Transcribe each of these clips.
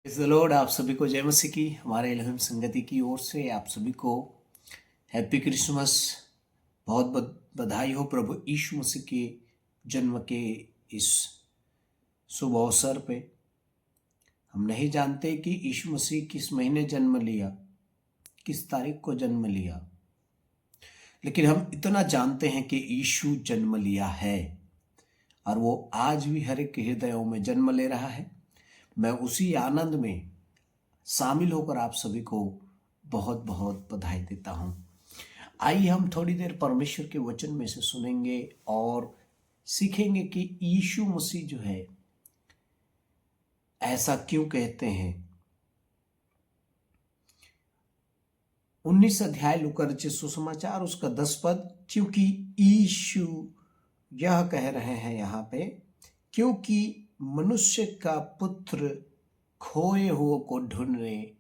Praise the Lord. आप सभी को जय मसीह की हमारे इलहम संगति की ओर से आप सभी को हैप्पी क्रिसमस। बहुत बहुत बधाई हो प्रभु यीशु मसीह के जन्म के इस शुभ अवसर पे। हम नहीं जानते कि यीशु मसीह किस महीने जन्म लिया, किस तारीख को जन्म लिया, लेकिन हम इतना जानते हैं कि यीशु जन्म लिया है और वो आज भी हर एक के हृदयों में जन्म ले रहा है। मैं उसी आनंद में शामिल होकर आप सभी को बहुत बहुत बधाई देता हूं। आइए हम थोड़ी देर परमेश्वर के वचन में से सुनेंगे और सीखेंगे कि यीशु मसीह जो है ऐसा क्यों कहते हैं। 19 अध्याय लूका रचित सुसमाचार उसका 10 पद, क्योंकि यीशु यह कह रहे हैं यहाँ पे, क्योंकि मनुष्य का पुत्र खोए हुए को ढूंढने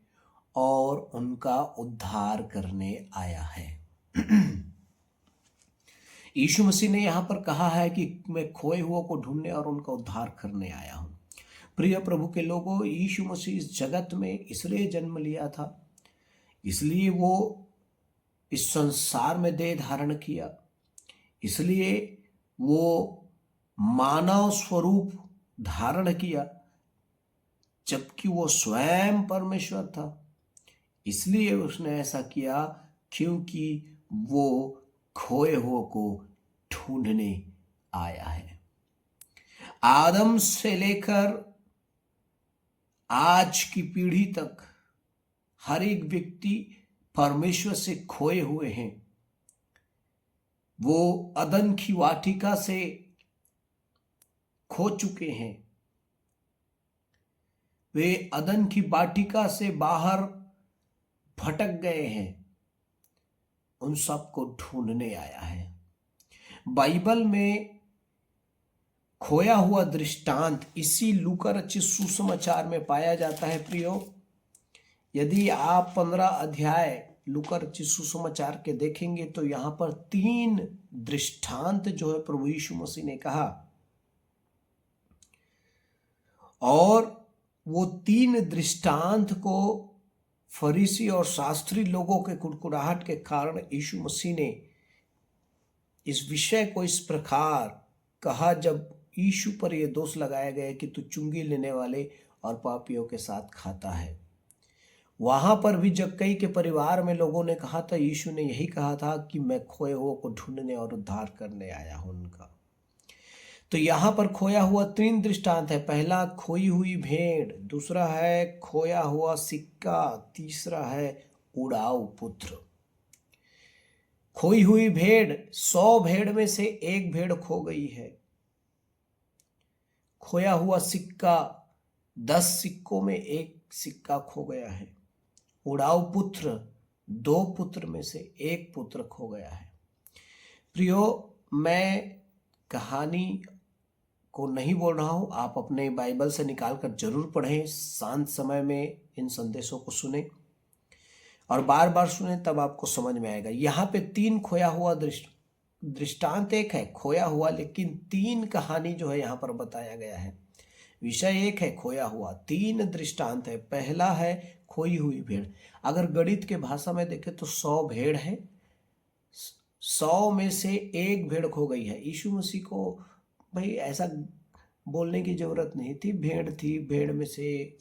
और उनका उद्धार करने आया है। यीशु मसीह ने यहाँ पर कहा है कि मैं खोए हुए को ढूंढने और उनका उद्धार करने आया हूँ। प्रिय प्रभु के लोगों, यीशु मसीह इस जगत में इसलिए जन्म लिया था, इसलिए वो इस संसार में देह धारण किया, इसलिए वो मानव स्वरूप धारण किया, जबकि वो स्वयं परमेश्वर था। इसलिए उसने ऐसा किया क्योंकि वो खोए हुए को ढूंढने आया है। आदम से लेकर आज की पीढ़ी तक हर एक व्यक्ति परमेश्वर से खोए हुए हैं। वो अदन की वाटिका से खो चुके हैं। वे अदन की वाटिका से बाहर भटक गए हैं। उन सबको ढूंढने आया है। बाइबल में खोया हुआ दृष्टांत इसी लूका रचित सुसमाचार में पाया जाता है। प्रियो, यदि आप 15 अध्याय लूका रचित सुसमाचार के देखेंगे तो यहाँ पर 3 दृष्टांत जो है प्रभु यीशु मसीह ने कहा, और वो 3 दृष्टांत को फरीसी और शास्त्री लोगों के कुड़कुड़ाहट के कारण यीशु मसीह ने इस विषय को इस प्रकार कहा, जब यीशु पर यह दोष लगाया गया कि तू चुंगी लेने वाले और पापियों के साथ खाता है। वहां पर भी जक्कई के परिवार में लोगों ने कहा था, यीशु ने यही कहा था कि मैं खोए हुए को ढूंढने और उद्धार करने आया हूं उनका। तो यहाँ पर खोया हुआ 3 दृष्टांत है। पहला खोई हुई भेड़, दूसरा है खोया हुआ सिक्का, तीसरा है उड़ाऊ पुत्र। खोई हुई भेड़, 100 भेड़ में से 1 भेड़ खो गई है। खोया हुआ सिक्का, 10 सिक्कों में 1 सिक्का खो गया है। उड़ाऊ पुत्र, 2 पुत्र में से 1 पुत्र खो गया है। प्रियो, मैं कहानी को नहीं बोल रहा हूं, आप अपने बाइबल से निकालकर जरूर पढ़ें। शांत समय में इन संदेशों को सुने और बार बार सुने, तब आपको समझ में आएगा। यहाँ पे 3 खोया हुआ दृष्टांत, एक है खोया हुआ, लेकिन 3 कहानी जो है यहाँ पर बताया गया है। विषय एक है खोया हुआ, 3 दृष्टांत है। पहला है खोई हुई भेड़। अगर गणित के भाषा में देखें तो 100 भेड़ है, 100 में से 1 भेड़ खो गई है। यीशु मसीह को भाई ऐसा बोलने की जरूरत नहीं थी, भेड़ थी, भेड़ में से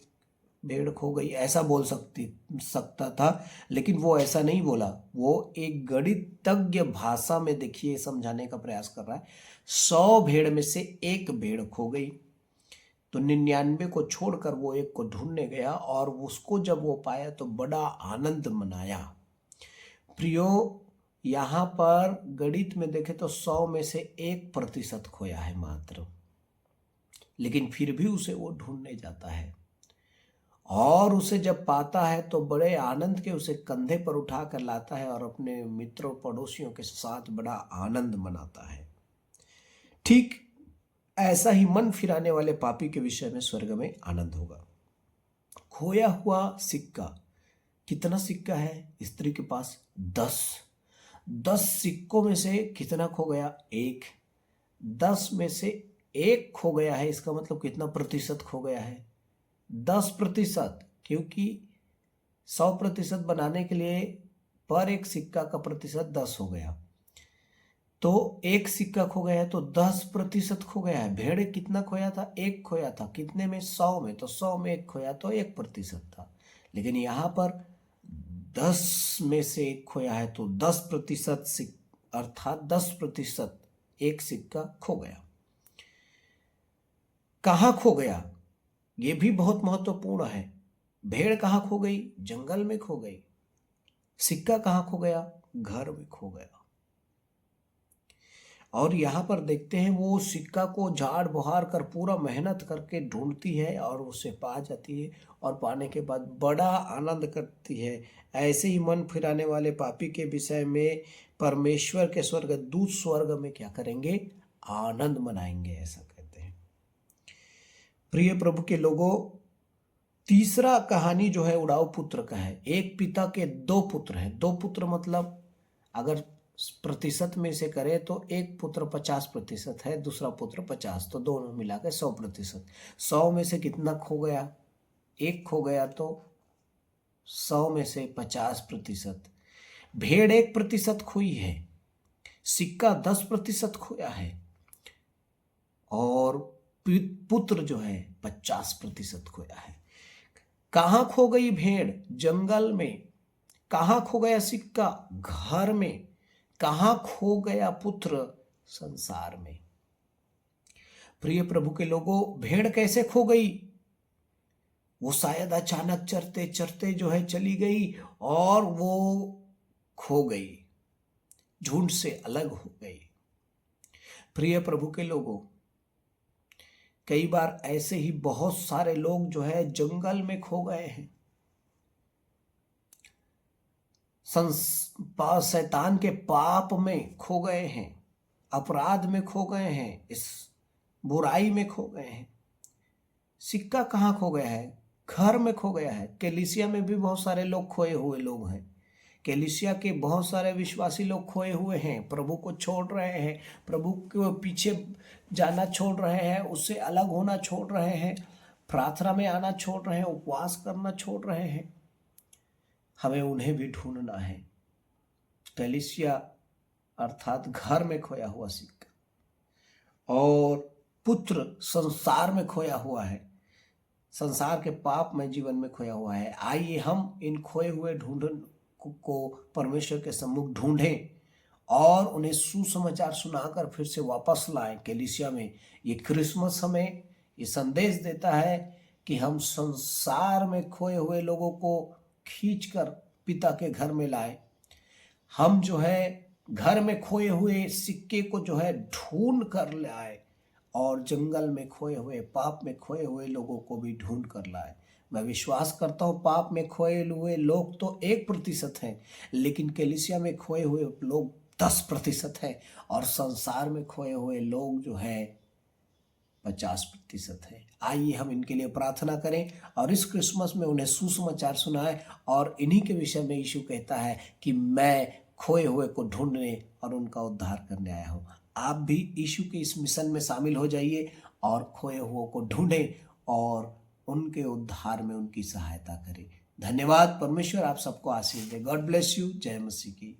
भेड़ खो गई, ऐसा बोल सकता था, लेकिन वो ऐसा नहीं बोला। वो एक गणितज्ञ भाषा में देखिए समझाने का प्रयास कर रहा है। 100 भेड़ में से 1 भेड़ खो गई, तो 99 को छोड़कर वो 1 को ढूंढने गया और उसको जब वो पाया तो बड़ा आनंद मनाया। प्रियो, यहाँ पर गणित में देखें तो 100 में से 1% खोया है मात्र, लेकिन फिर भी उसे वो ढूंढने जाता है और उसे जब पाता है तो बड़े आनंद के उसे कंधे पर उठा कर लाता है और अपने मित्रों पड़ोसियों के साथ बड़ा आनंद मनाता है। ठीक ऐसा ही मन फिराने वाले पापी के विषय में स्वर्ग में आनंद होगा। खोया हुआ सिक्का, कितना सिक्का है स्त्री के पास? 10 सिक्कों में से कितना खो गया? 1। 10 में से 1 खो गया है, इसका मतलब कितना प्रतिशत खो गया है? 10%, क्योंकि 100% बनाने के लिए पर एक सिक्का का प्रतिशत 10 हो गया, तो एक सिक्का खो गया है तो 10% खो गया है। भेड़ कितना खोया था? एक खोया था। कितने में? 100 में। तो 100 में एक खोया तो 1% था। लेकिन यहाँ पर 10 में से एक खोया है तो 10% अर्थात 10% एक सिक्का खो गया। कहाँ खो गया? ये भी बहुत महत्वपूर्ण है। भेड़ कहाँ खो गई? जंगल में खो गई। सिक्का कहाँ खो गया? घर में खो गया। और यहाँ पर देखते हैं वो सिक्का को झाड़ बुहार कर पूरा मेहनत करके ढूंढती है और उसे पा जाती है, और पाने के बाद बड़ा आनंद करती है। ऐसे ही मन फिराने वाले पापी के विषय में परमेश्वर के स्वर्गदूत स्वर्ग में क्या करेंगे? आनंद मनाएंगे, ऐसा कहते हैं। प्रिय प्रभु के लोगों, तीसरा कहानी जो है उड़ाऊ पुत्र का है। एक पिता के दो पुत्र हैं। दो पुत्र मतलब अगर प्रतिशत में से करें तो एक पुत्र 50% है, दूसरा पुत्र 50, तो दोनों मिलाकर 100%। 100 में से कितना खो गया? एक खो गया, तो 100 में से 50%। भेड़ 1% खोई है, सिक्का 10% खोया है, और पुत्र जो है 50% खोया है। कहाँ खो गई भेड़? जंगल में। कहाँ खो गया सिक्का? घर में। कहाँ खो गया पुत्र? संसार में। प्रिय प्रभु के लोगों, भेड़ कैसे खो गई? वो शायद अचानक चरते चरते जो है चली गई और वो खो गई, झुंड से अलग हो गई। प्रिय प्रभु के लोगों, कई बार ऐसे ही बहुत सारे लोग जो है जंगल में खो गए हैं, शैतान के पाप में खो गए हैं, अपराध में खो गए हैं, इस बुराई में खो गए हैं। सिक्का कहाँ खो गया है? घर में खो गया है। कलीसिया में भी बहुत सारे लोग खोए हुए लोग हैं। कलीसिया के बहुत सारे विश्वासी लोग खोए हुए हैं, प्रभु को छोड़ रहे हैं, प्रभु के पीछे जाना छोड़ रहे हैं, उससे अलग होना छोड़ रहे हैं, प्रार्थना में आना छोड़ रहे हैं, उपवास करना छोड़ रहे हैं। हमें उन्हें भी ढूंढना है। कलीसिया अर्थात घर में खोया हुआ सिक्का, और पुत्र संसार में खोया हुआ है, संसार के पाप में जीवन में खोया हुआ है। आइए हम इन खोए हुए ढूंढन को परमेश्वर के सम्मुख ढूंढें और उन्हें सुसमाचार सुनाकर फिर से वापस लाएं कलीसिया में। ये क्रिसमस हमें ये संदेश देता है कि हम संसार में खोए हुए लोगों को खींचकर पिता के घर में लाए। हम जो है घर में खोए हुए सिक्के को जो है ढूंढ कर लाए, और जंगल में खोए हुए, पाप में खोए हुए लोगों को भी ढूंढ कर लाए। मैं विश्वास करता हूँ पाप में खोए हुए लोग तो 1% हैं, लेकिन कलीसिया में खोए हुए लोग 10% हैं, और संसार में खोए हुए लोग जो है 50% है। आइए हम इनके लिए प्रार्थना करें और इस क्रिसमस में उन्हें सुसमाचार सुनाएं। और इन्हीं के विषय में यीशु कहता है कि मैं खोए हुए को ढूंढने और उनका उद्धार करने आया हूँ। आप भी यीशु के इस मिशन में शामिल हो जाइए और खोए हुओं को ढूंढें और उनके उद्धार में उनकी सहायता करें। धन्यवाद। परमेश्वर आप सबको आशीष दे। God bless you. जय मसीह की।